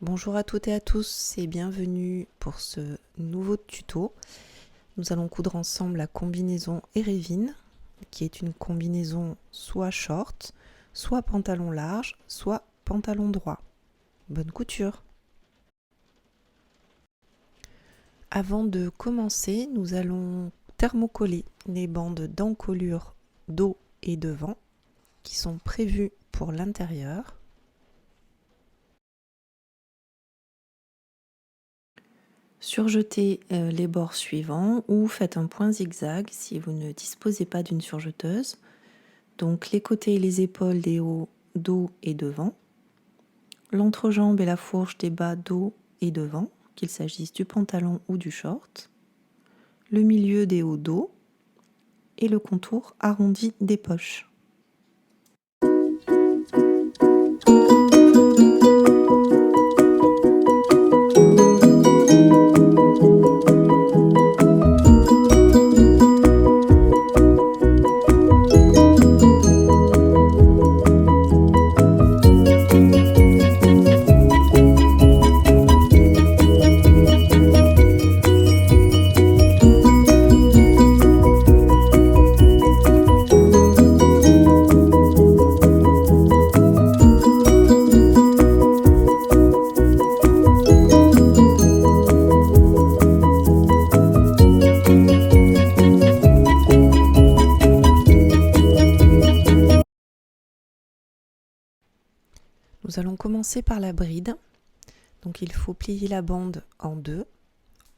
Bonjour à toutes et à tous et bienvenue pour ce nouveau tuto. Nous allons coudre ensemble la combinaison Erevine, qui est une combinaison soit short, soit pantalon large, soit pantalon droit. Bonne couture! Avant de commencer, nous allons thermocoller les bandes d'encolure dos et devant qui sont prévues pour l'intérieur. Surjetez les bords suivants ou faites un point zigzag si vous ne disposez pas d'une surjeteuse. Donc les côtés et les épaules des hauts, dos et devant. L'entrejambe et la fourche des bas, dos et devant, qu'il s'agisse du pantalon ou du short. Le milieu des hauts, dos et le contour arrondi des poches. Nous allons commencer par la bride. Donc il faut plier la bande en deux,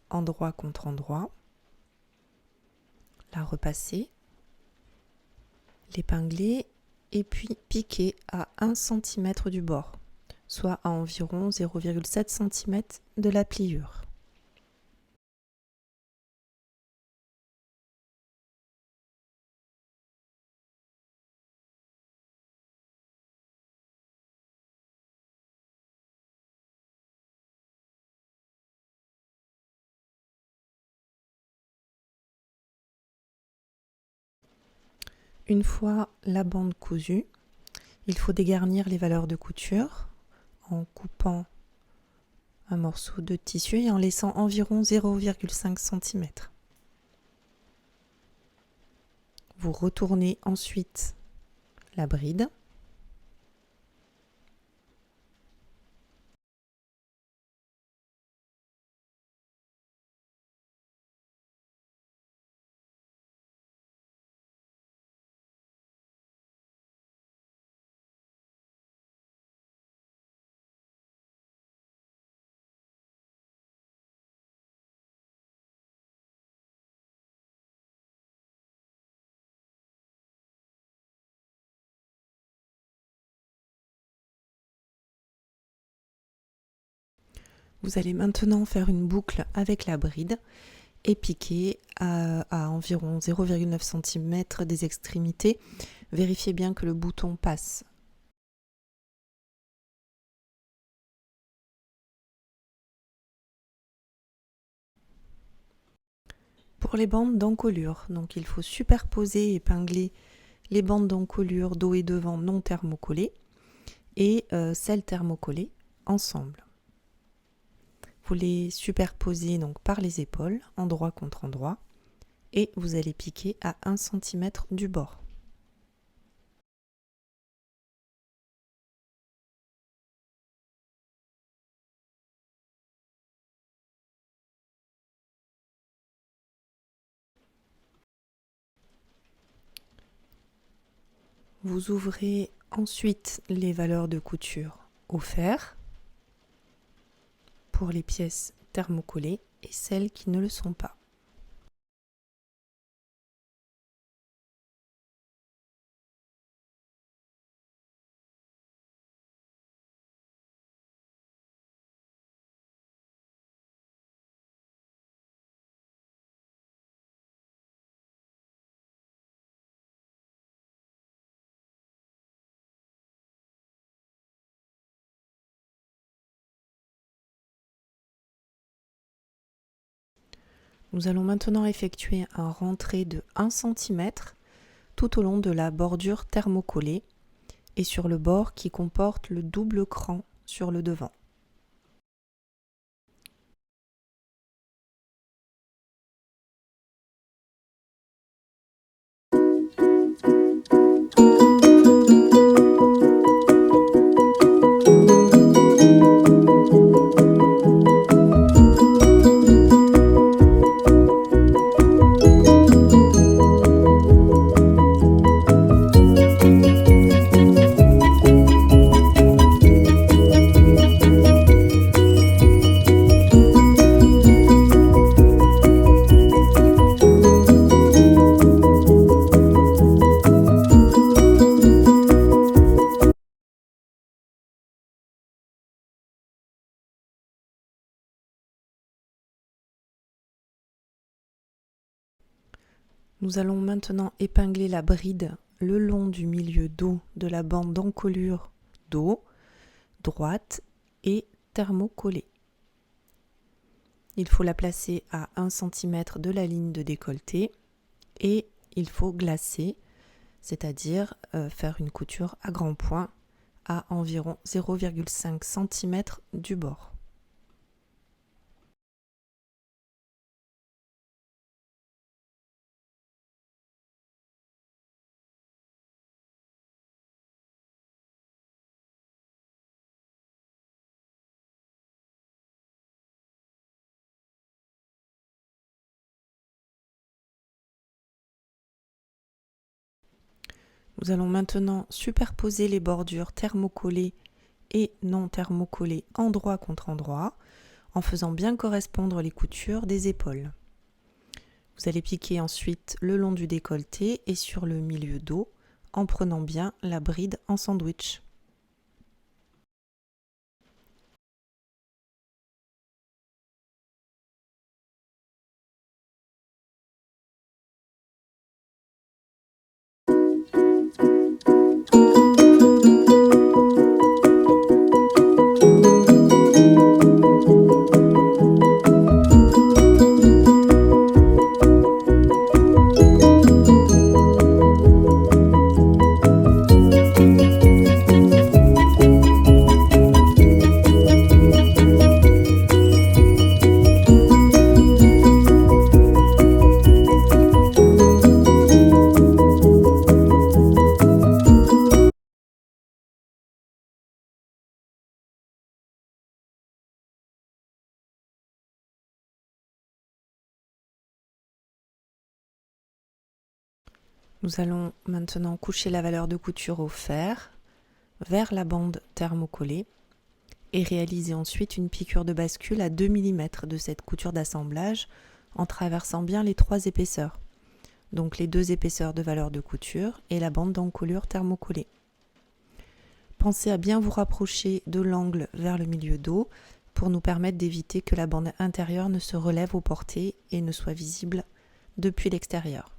endroit contre endroit, la repasser, l'épingler et puis piquer à 1 cm du bord, soit à environ 0,7 cm de la pliure. Une fois la bande cousue, il faut dégarnir les valeurs de couture en coupant un morceau de tissu et en laissant environ 0,5 cm. Vous retournez ensuite la bride. Vous allez maintenant faire une boucle avec la bride et piquer à environ 0,9 cm des extrémités. Vérifiez bien que le bouton passe. Pour les bandes d'encolure, donc il faut superposer et épingler les bandes d'encolure dos et devant non thermocollées et celles thermocollées ensemble. Vous les superposez donc par les épaules, endroit contre endroit, et vous allez piquer à 1 cm du bord. Vous ouvrez ensuite les valeurs de couture au fer pour les pièces thermocollées et celles qui ne le sont pas. Nous allons maintenant effectuer un rentré de 1 cm tout au long de la bordure thermocollée et sur le bord qui comporte le double cran sur le devant. Nous allons maintenant épingler la bride le long du milieu dos de la bande d'encolure dos, droite et thermocollée. Il faut la placer à 1 cm de la ligne de décolleté et il faut glacer, c'est-à-dire faire une couture à grands points à environ 0,5 cm du bord. Nous allons maintenant superposer les bordures thermocollées et non thermocollées endroit contre endroit en faisant bien correspondre les coutures des épaules. Vous allez piquer ensuite le long du décolleté et sur le milieu dos en prenant bien la bride en sandwich. Nous allons maintenant coucher la valeur de couture au fer vers la bande thermocollée et réaliser ensuite une piqûre de bascule à 2 mm de cette couture d'assemblage en traversant bien les 3 épaisseurs, donc les 2 épaisseurs de valeur de couture et la bande d'encolure thermocollée. Pensez à bien vous rapprocher de l'angle vers le milieu dos pour nous permettre d'éviter que la bande intérieure ne se relève au porté et ne soit visible depuis l'extérieur.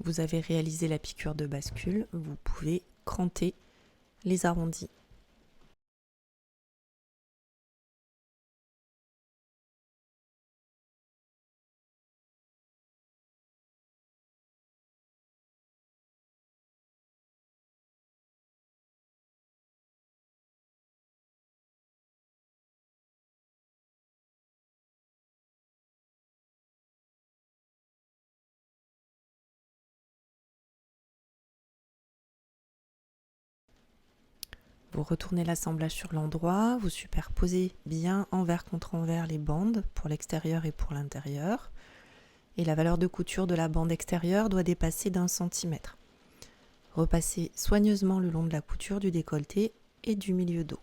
Vous avez réalisé la piqûre de bascule, vous pouvez cranter les arrondis. Vous retournez l'assemblage sur l'endroit, vous superposez bien envers contre envers les bandes pour l'extérieur et pour l'intérieur. Et la valeur de couture de la bande extérieure doit dépasser d'1 centimètre. Repassez soigneusement le long de la couture du décolleté et du milieu dos.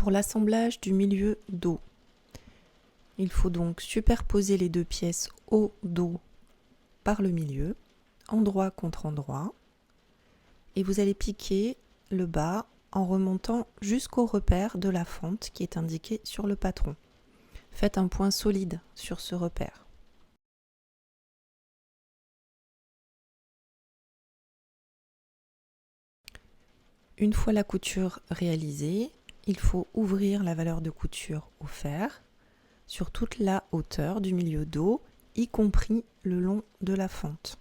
Pour l'assemblage du milieu dos, il faut donc superposer les deux pièces au dos par le milieu, endroit contre endroit, et vous allez piquer le bas en remontant jusqu'au repère de la fente qui est indiqué sur le patron. Faites un point solide sur ce repère. Une fois la couture réalisée, il faut ouvrir la valeur de couture au fer sur toute la hauteur du milieu dos, y compris le long de la fente.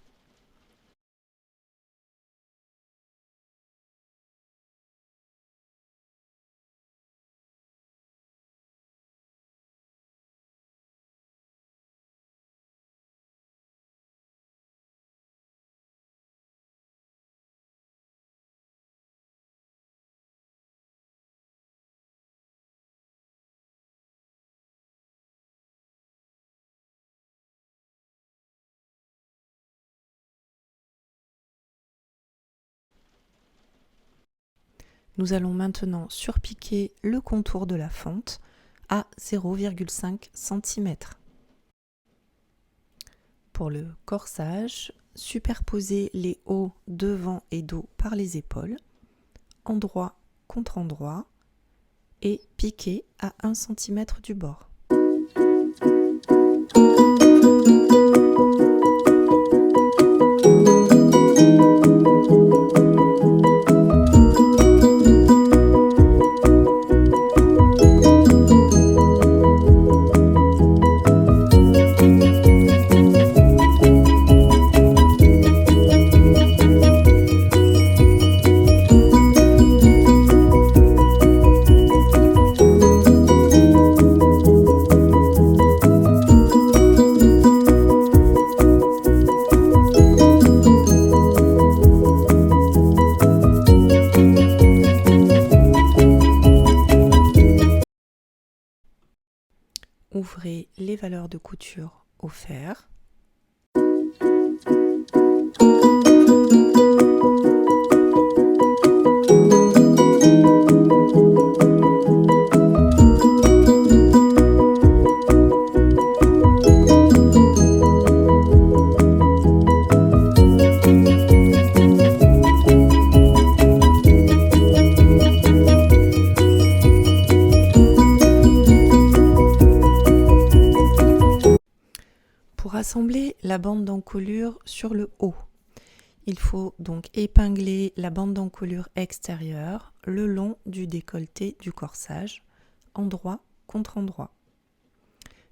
Nous allons maintenant surpiquer le contour de la fente à 0,5 cm. Pour le corsage, superposez les hauts devant et dos par les épaules, endroit contre endroit, et piquez à 1 cm du bord. Ouvrez les valeurs de couture au fer. Pour assembler la bande d'encolure sur le haut, il faut donc épingler la bande d'encolure extérieure le long du décolleté du corsage, endroit contre endroit.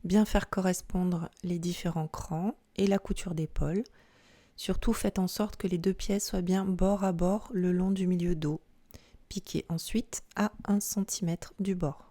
Bien faire correspondre les différents crans et la couture d'épaule. Surtout faites en sorte que les deux pièces soient bien bord à bord le long du milieu dos. Piquez ensuite à 1 cm du bord.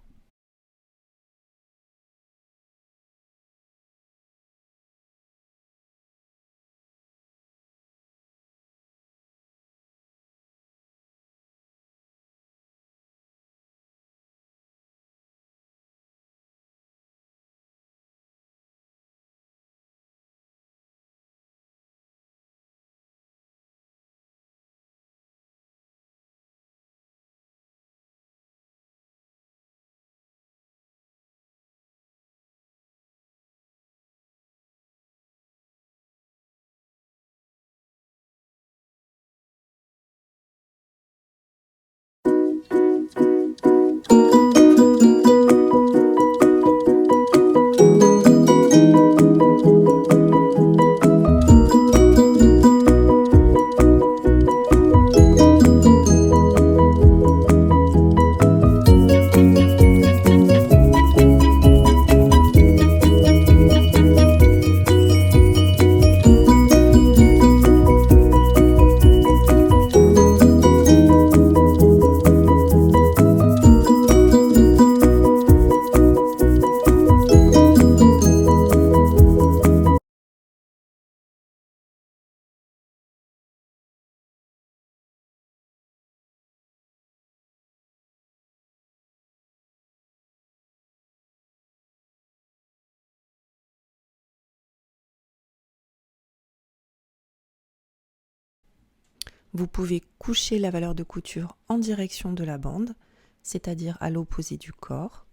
Vous pouvez coucher la valeur de couture en direction de la bande, c'est-à-dire à l'opposé du corps,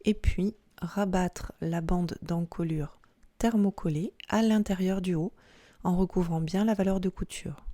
et puis rabattre la bande d'encolure thermocollée à l'intérieur du haut en recouvrant bien la valeur de couture.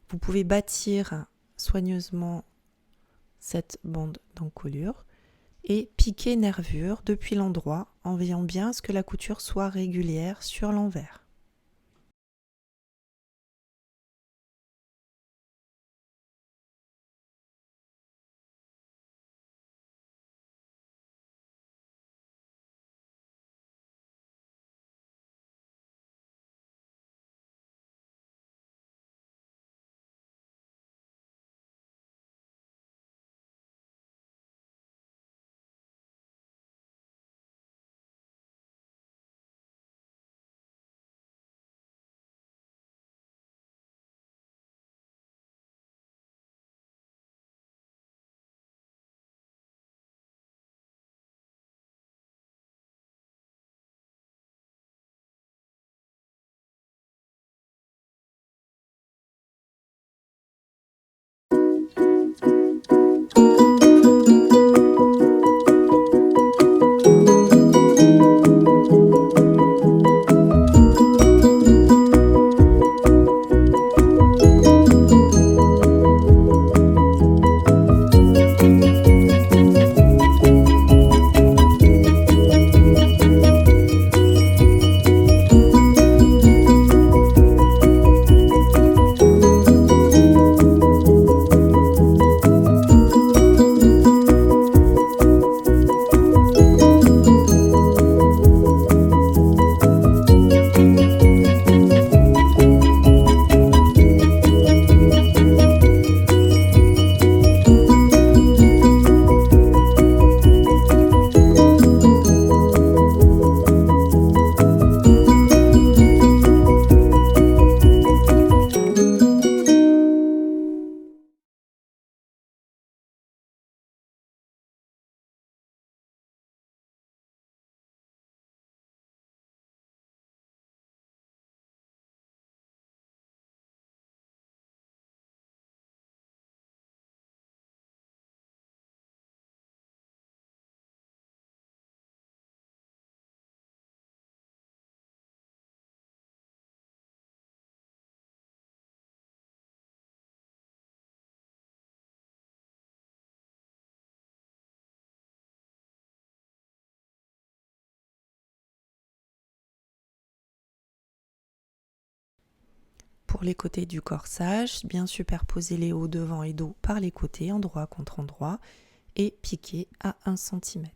Vous pouvez bâtir soigneusement cette bande d'encolure et piquer nervure depuis l'endroit en veillant bien à ce que la couture soit régulière sur l'envers. Pour les côtés du corsage, bien superposer les hauts devant et dos par les côtés, endroit contre endroit, et piquer à 1 cm.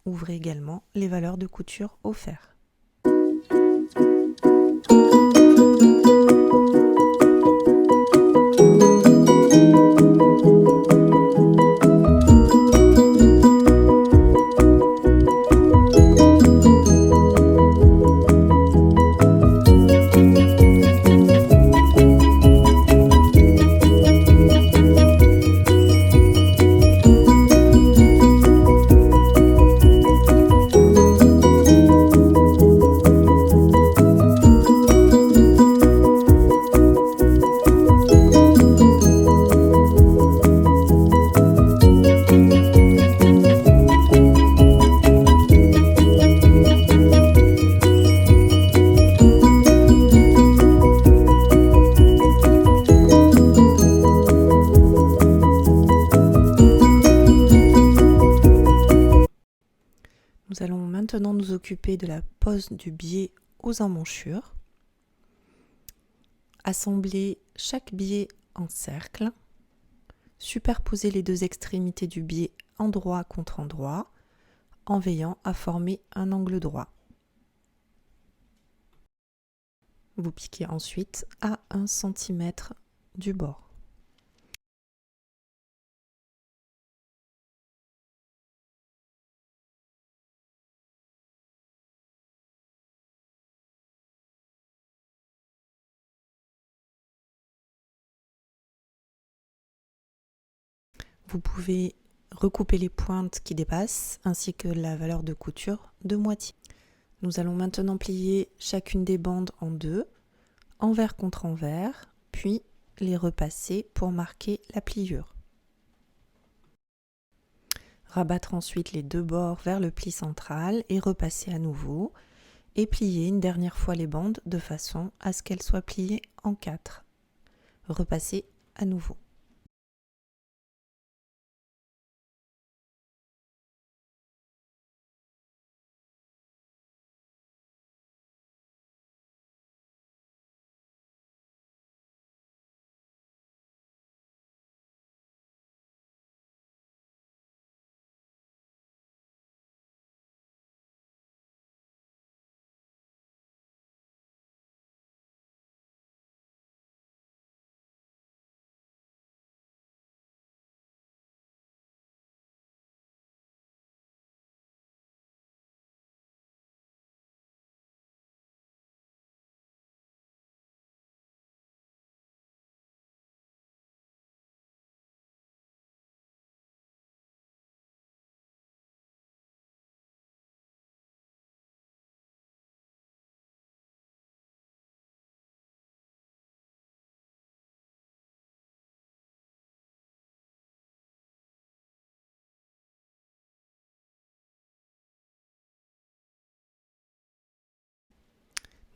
Ouvrez également les valeurs de couture au fer. Nous allons maintenant nous occuper de la pose du biais aux emmanchures. Assembler chaque biais en cercle. Superposer les deux extrémités du biais endroit contre endroit, en veillant à former un angle droit. Vous piquez ensuite à 1 cm du bord. Vous pouvez recouper les pointes qui dépassent ainsi que la valeur de couture de moitié. Nous allons maintenant plier chacune des bandes en deux, envers contre envers, puis les repasser pour marquer la pliure. Rabattre ensuite les deux bords vers le pli central et repasser à nouveau et plier une dernière fois les bandes de façon à ce qu'elles soient pliées en 4. Repasser à nouveau.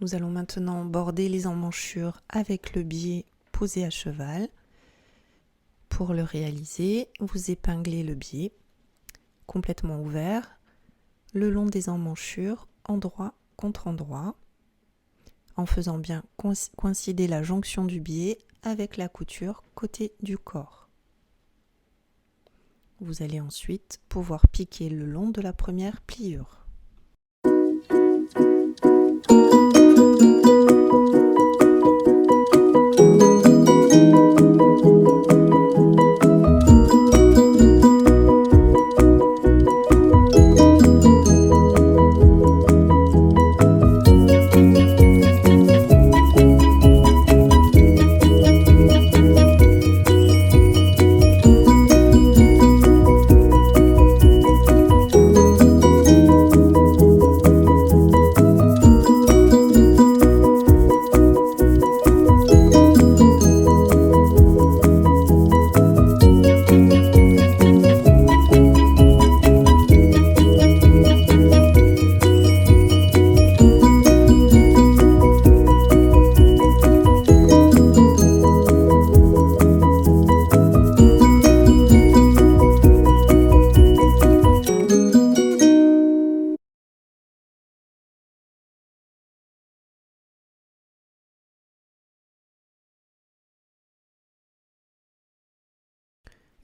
Nous allons maintenant border les emmanchures avec le biais posé à cheval. Pour le réaliser, vous épinglez le biais complètement ouvert le long des emmanchures, endroit contre endroit, en faisant bien coïncider la jonction du biais avec la couture côté du corps. Vous allez ensuite pouvoir piquer le long de la première pliure.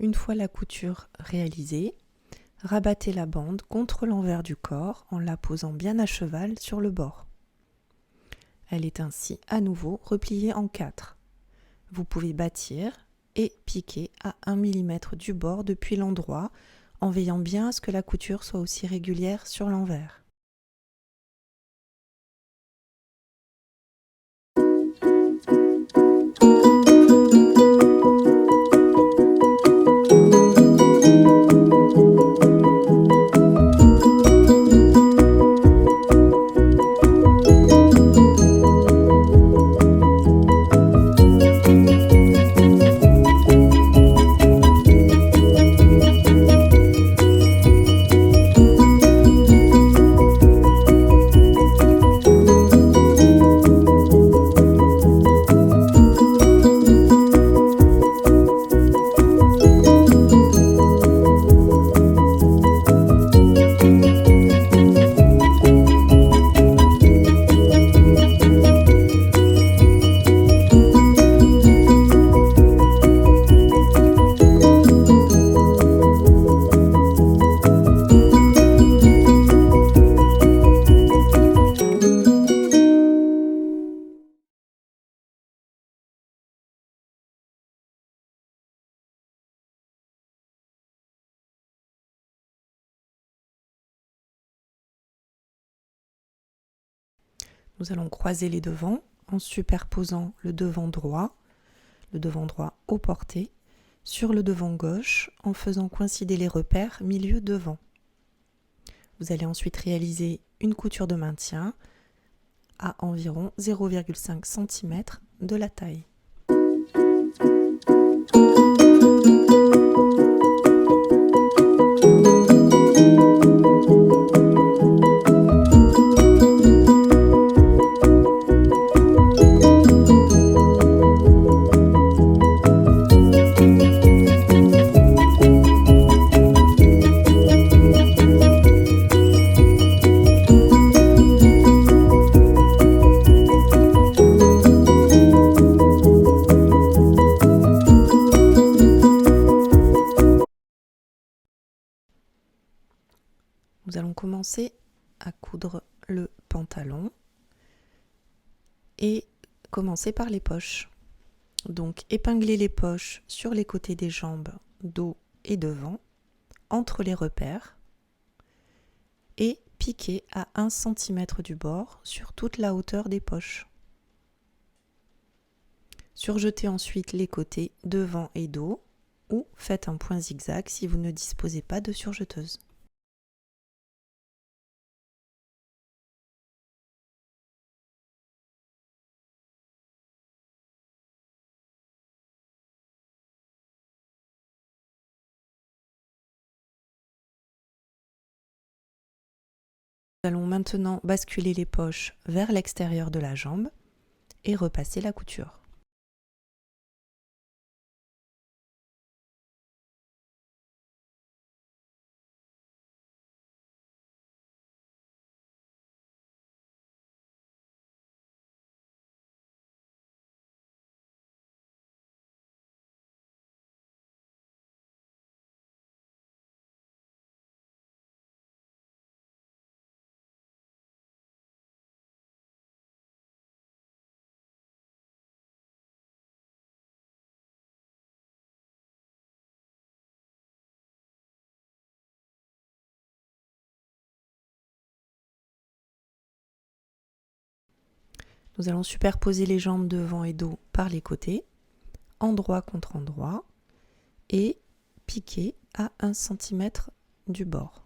Une fois la couture réalisée, rabattez la bande contre l'envers du corps en la posant bien à cheval sur le bord. Elle est ainsi à nouveau repliée en 4. Vous pouvez bâtir et piquer à 1 mm du bord depuis l'endroit en veillant bien à ce que la couture soit aussi régulière sur l'envers. Nous allons croiser les devants en superposant le devant droit au porté, sur le devant gauche en faisant coïncider les repères milieu-devant. Vous allez ensuite réaliser une couture de maintien à environ 0,5 cm de la taille. Nous allons commencer à coudre le pantalon et commencer par les poches. Donc épingler les poches sur les côtés des jambes, dos et devant, entre les repères, et piquer à 1 cm du bord sur toute la hauteur des poches. Surjetez ensuite les côtés devant et dos ou faites un point zigzag si vous ne disposez pas de surjeteuse. Nous allons maintenant basculer les poches vers l'extérieur de la jambe et repasser la couture. Nous allons superposer les jambes devant et dos par les côtés, endroit contre endroit, et piquer à 1 cm du bord.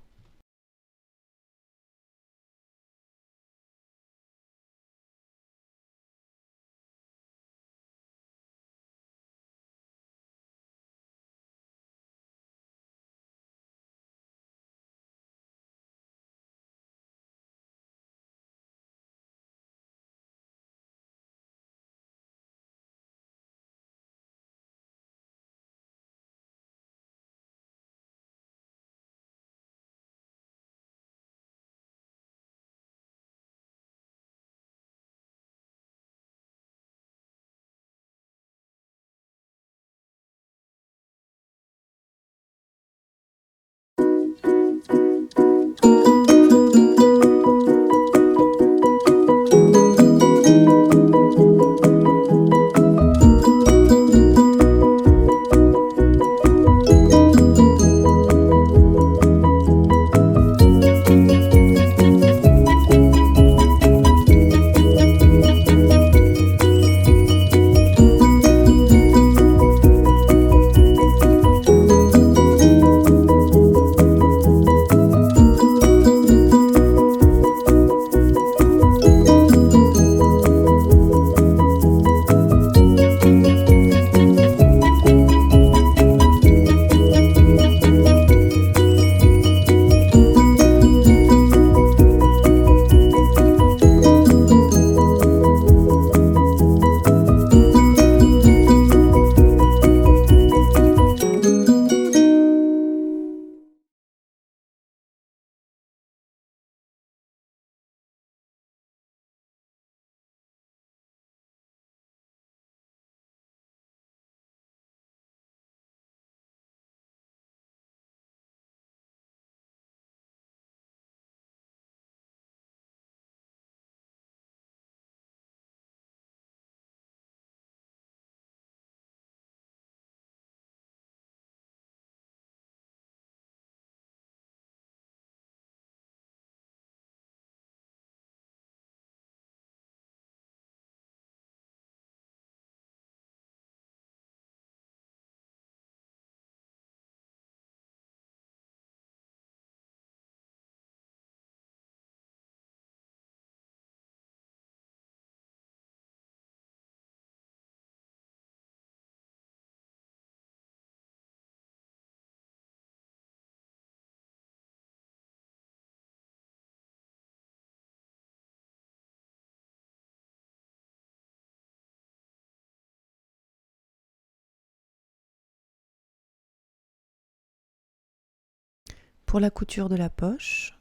Pour la couture de la poche,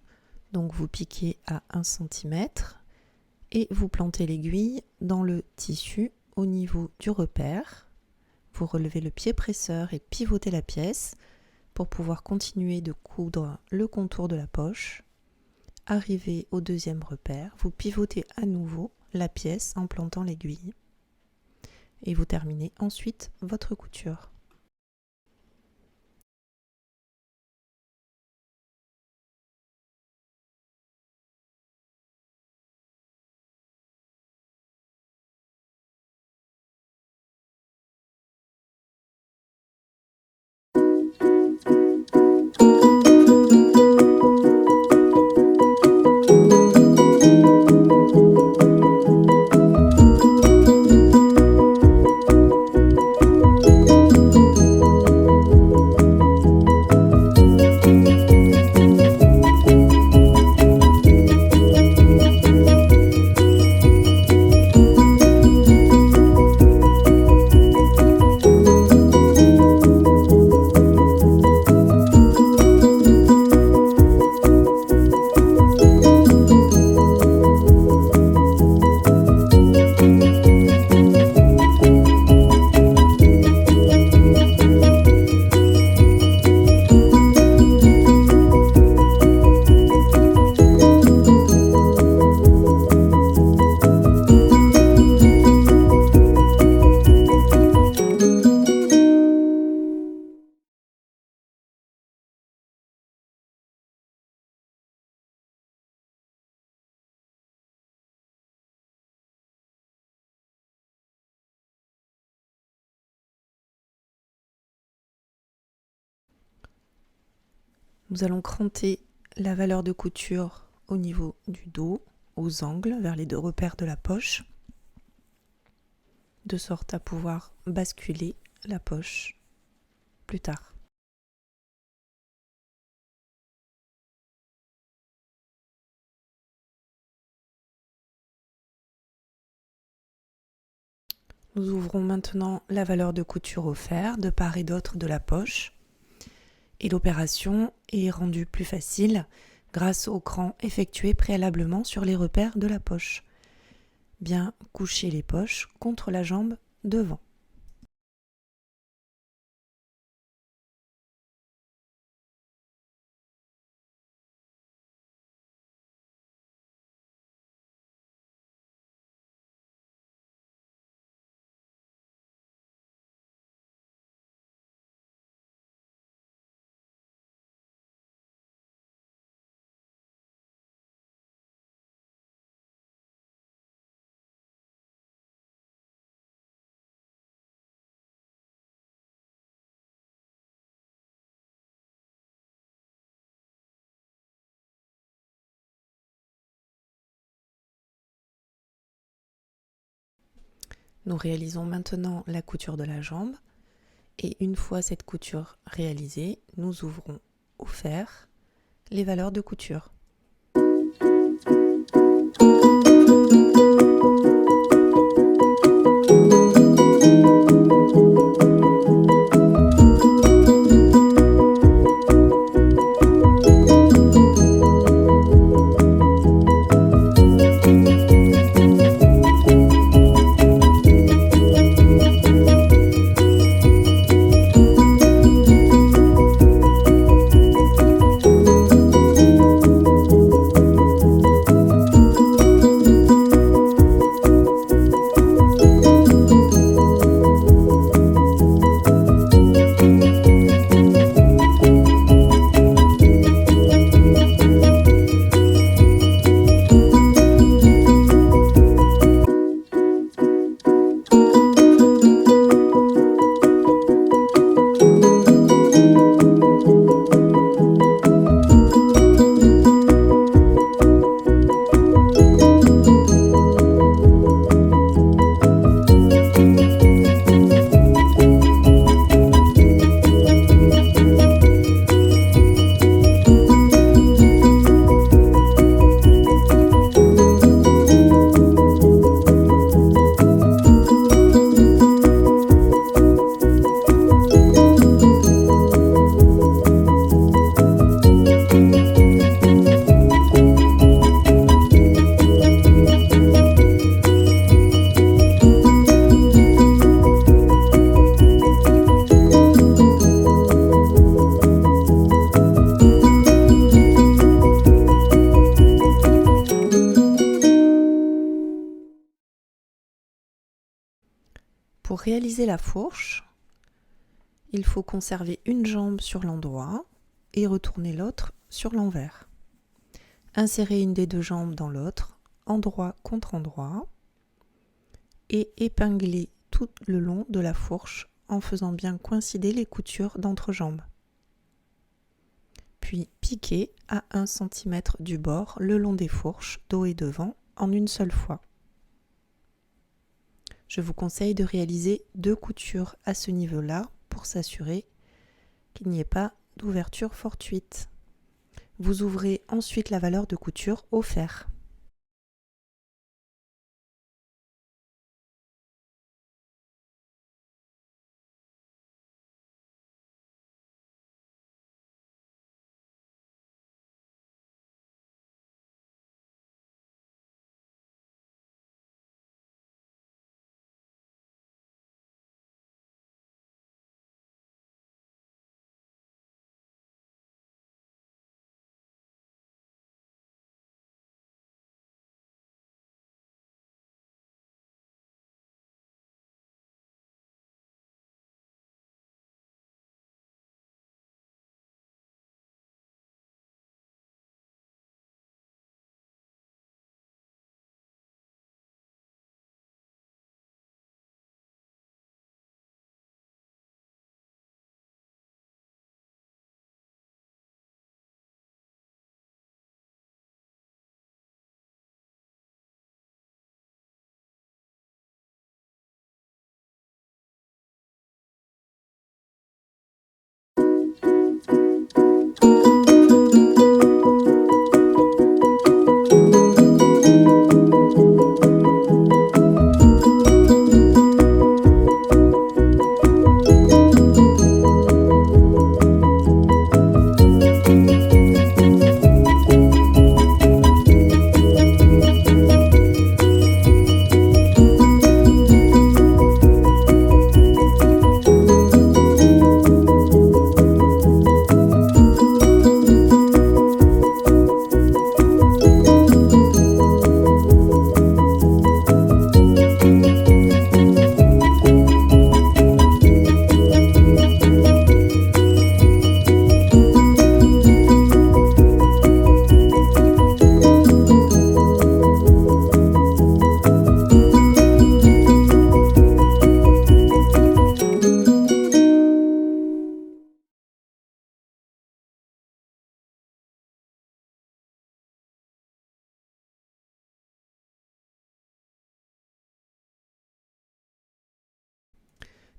donc vous piquez à 1 cm et vous plantez l'aiguille dans le tissu au niveau du repère. Vous relevez le pied presseur et pivotez la pièce pour pouvoir continuer de coudre le contour de la poche. Arrivé au deuxième repère, vous pivotez à nouveau la pièce en plantant l'aiguille et vous terminez ensuite votre couture. Nous allons cranter la valeur de couture au niveau du dos, aux angles, vers les deux repères de la poche, de sorte à pouvoir basculer la poche plus tard. Nous ouvrons maintenant la valeur de couture au fer de part et d'autre de la poche. Et l'opération est rendue plus facile grâce au cran effectué préalablement sur les repères de la poche. Bien coucher les poches contre la jambe devant. Nous réalisons maintenant la couture de la jambe et une fois cette couture réalisée, nous ouvrons au fer les valeurs de couture. réaliser la fourche, il faut conserver une jambe sur l'endroit et retourner l'autre sur l'envers. Insérer une des deux jambes dans l'autre, endroit contre endroit, et épingler tout le long de la fourche en faisant bien coïncider les coutures d'entrejambe. Puis piquer à 1 cm du bord le long des fourches, dos et devant, en une seule fois. Je vous conseille de réaliser 2 coutures à ce niveau-là pour s'assurer qu'il n'y ait pas d'ouverture fortuite. Vous ouvrez ensuite la valeur de couture au fer.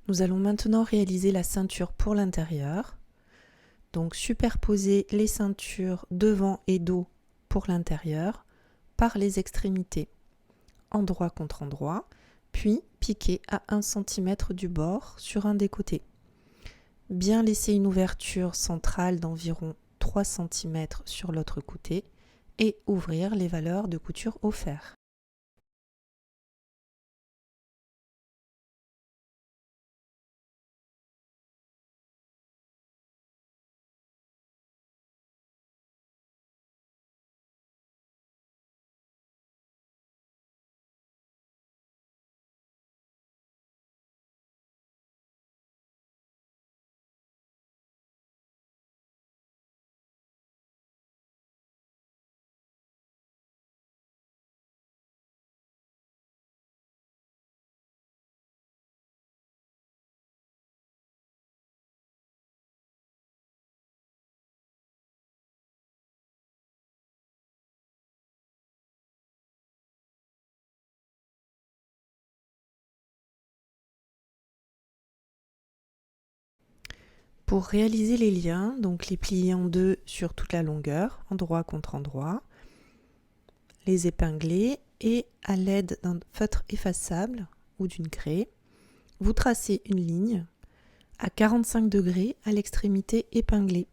Nous allons maintenant réaliser la ceinture pour l'intérieur. Donc superposer les ceintures devant et dos pour l'intérieur par les extrémités, endroit contre endroit, puis piquer à 1 cm du bord sur un des côtés. Bien laisser une ouverture centrale d'environ 3 cm sur l'autre côté et ouvrir les valeurs de couture au fer. Pour réaliser les liens, donc les plier en deux sur toute la longueur, endroit contre endroit, les épingler et à l'aide d'un feutre effaçable ou d'une craie, vous tracez une ligne à 45 degrés à l'extrémité épinglée.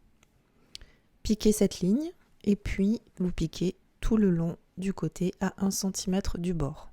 Piquez cette ligne et puis vous piquez tout le long du côté à 1 cm du bord.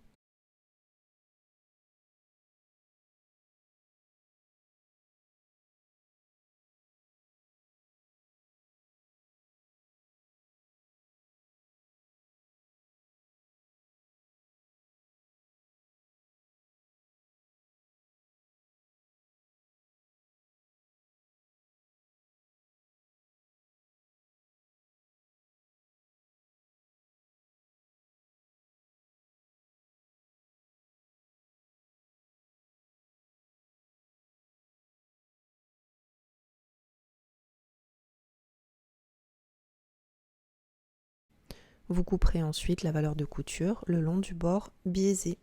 Vous couperez ensuite la valeur de couture le long du bord biaisé.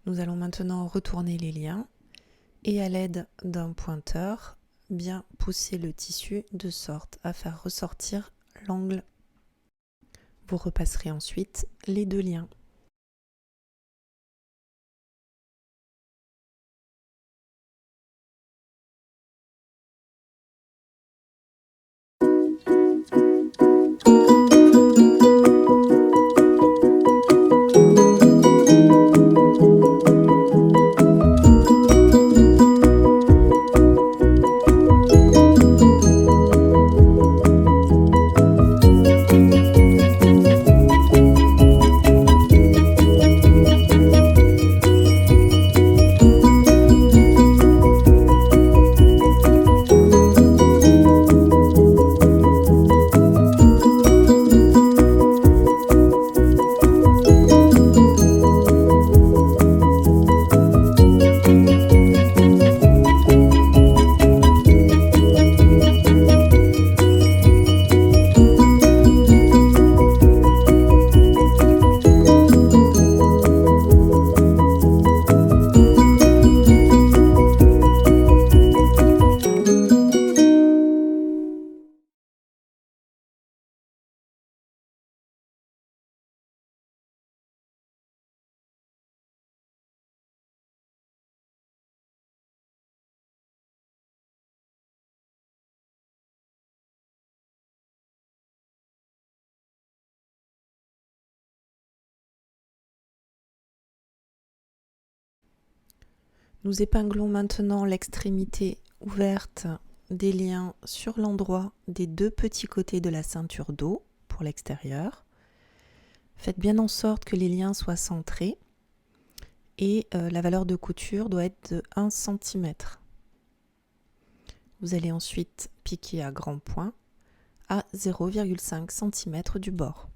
Nous allons maintenant retourner les liens et à l'aide d'un pointeur, bien pousser le tissu de sorte à faire ressortir l'angle. Vous repasserez ensuite les deux liens. Nous épinglons maintenant l'extrémité ouverte des liens sur l'endroit des deux petits côtés de la ceinture dos pour l'extérieur. Faites bien en sorte que les liens soient centrés et la valeur de couture doit être de 1 cm. Vous allez ensuite piquer à grands points à 0,5 cm du bord.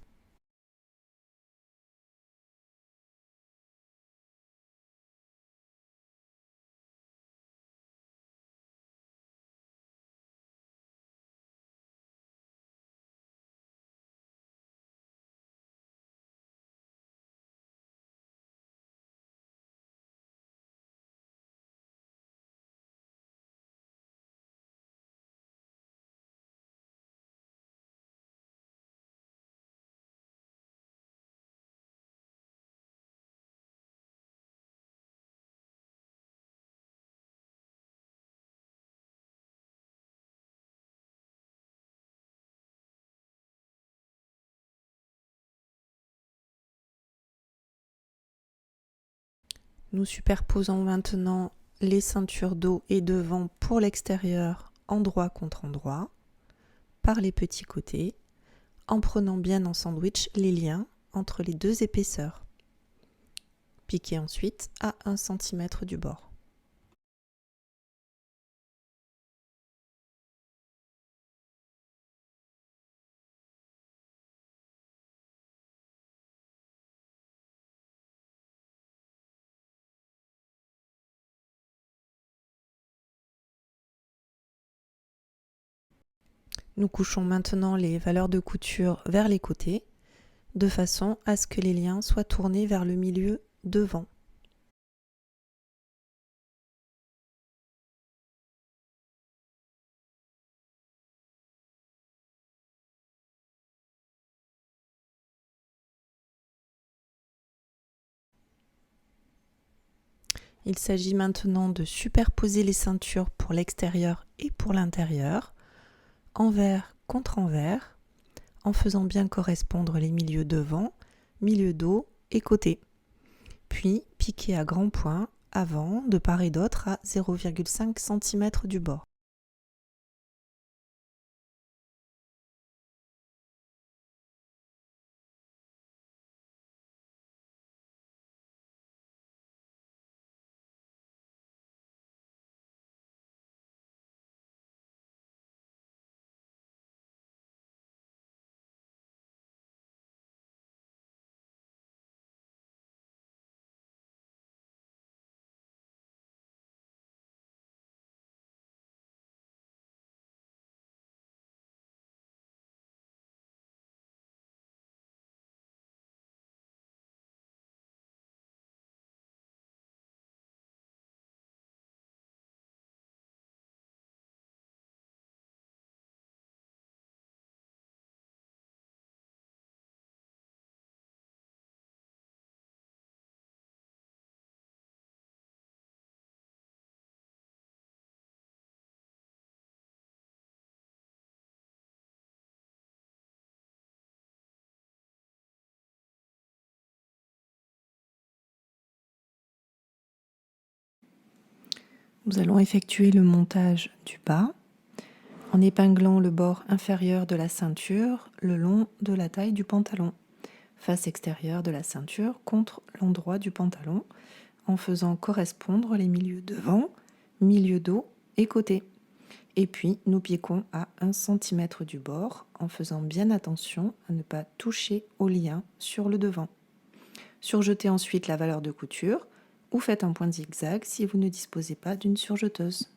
Nous superposons maintenant les ceintures dos et devant pour l'extérieur, endroit contre endroit, par les petits côtés, en prenant bien en sandwich les liens entre les deux épaisseurs. Piquez ensuite à 1 cm du bord. Nous couchons maintenant les valeurs de couture vers les côtés, de façon à ce que les liens soient tournés vers le milieu devant. Il s'agit maintenant de superposer les ceintures pour l'extérieur et pour l'intérieur, envers contre envers, en faisant bien correspondre les milieux devant, milieu dos et côté. Puis piquer à grands points avant, de part et d'autre à 0,5 cm du bord. Nous allons effectuer le montage du bas en épinglant le bord inférieur de la ceinture le long de la taille du pantalon, face extérieure de la ceinture contre l'endroit du pantalon, en faisant correspondre les milieux devant, milieu dos et côté. Et puis, nous piquons à 1 cm du bord en faisant bien attention à ne pas toucher au lien sur le devant. Surjetez ensuite la valeur de couture ou faites un point zigzag si vous ne disposez pas d'une surjeteuse.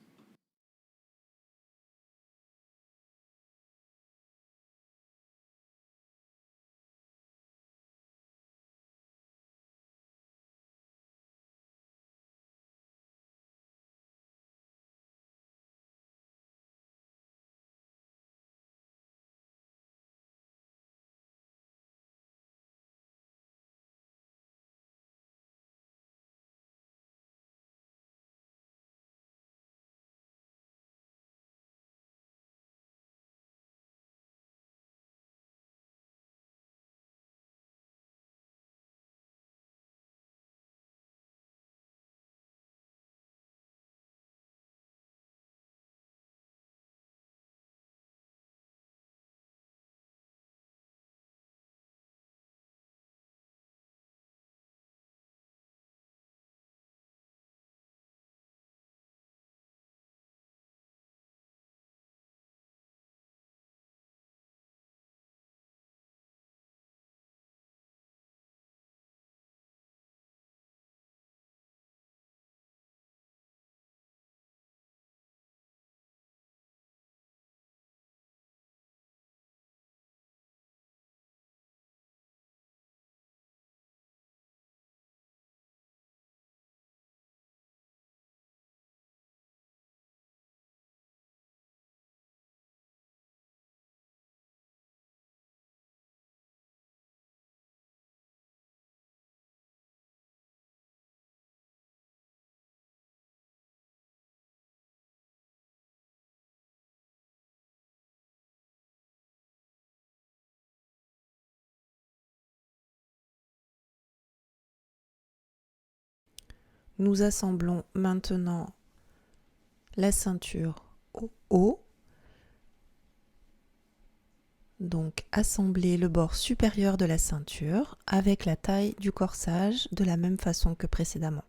Nous assemblons maintenant la ceinture au haut. Donc, assembler le bord supérieur de la ceinture avec la taille du corsage de la même façon que précédemment.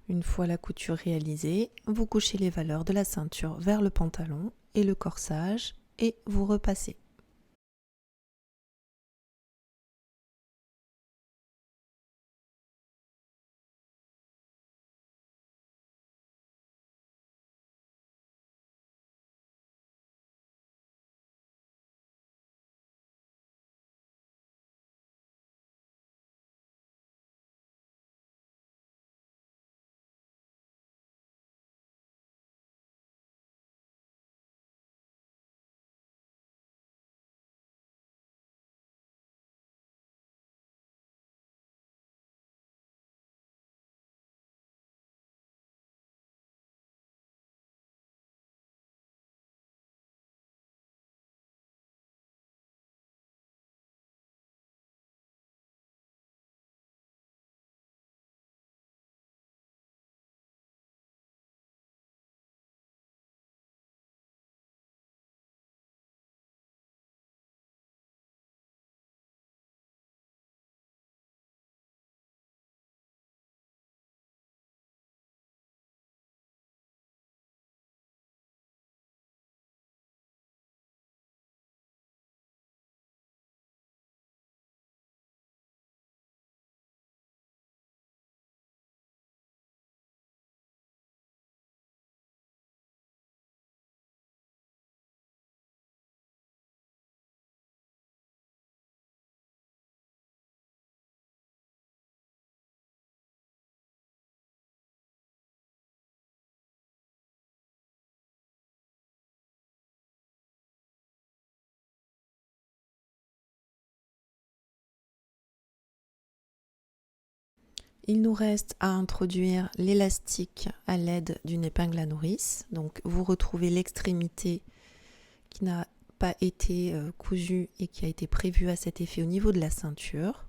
Une fois la couture réalisée, vous couchez les valeurs de la ceinture vers le pantalon et le corsage et vous repassez. Il nous reste à introduire l'élastique à l'aide d'une épingle à nourrice. Donc vous retrouvez l'extrémité qui n'a pas été cousue et qui a été prévue à cet effet au niveau de la ceinture.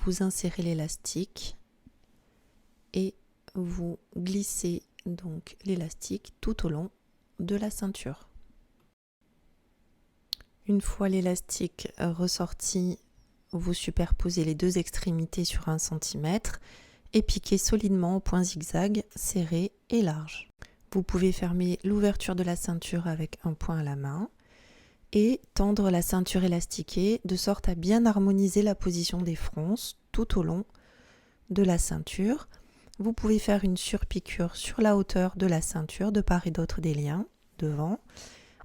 vous insérez l'élastique et vous glissez donc l'élastique tout au long de la ceinture. Une fois l'élastique ressorti, vous superposez les deux extrémités sur 1 cm et piquez solidement au point zigzag, serré et large. Vous pouvez fermer l'ouverture de la ceinture avec un point à la main et tendre la ceinture élastiquée de sorte à bien harmoniser la position des fronces tout au long de la ceinture. Vous pouvez faire une surpiqûre sur la hauteur de la ceinture de part et d'autre des liens devant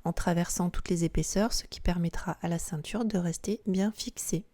en traversant toutes les épaisseurs, ce qui permettra à la ceinture de rester bien fixée.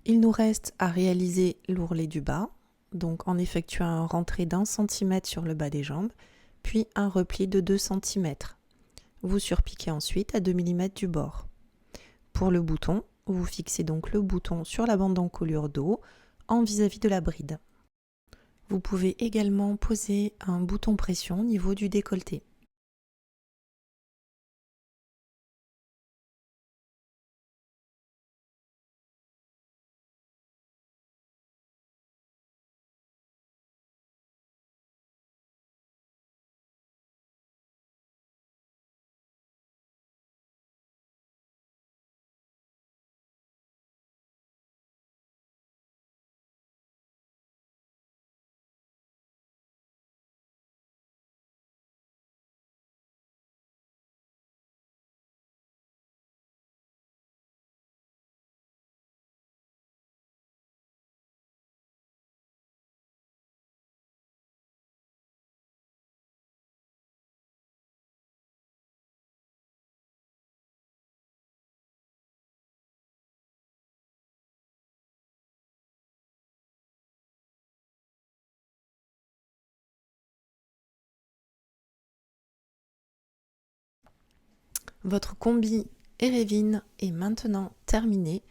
Il nous reste à réaliser l'ourlet du bas, donc en effectuant un rentré d'1 cm sur le bas des jambes, puis un repli de 2 cm. Vous surpiquez ensuite à 2 mm du bord. Pour le bouton, vous fixez donc le bouton sur la bande d'encolure dos en vis-à-vis de la bride. Vous pouvez également poser un bouton pression au niveau du décolleté. Votre combi Erevin est maintenant terminé.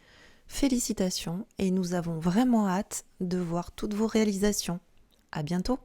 Félicitations et nous avons vraiment hâte de voir toutes vos réalisations. À bientôt!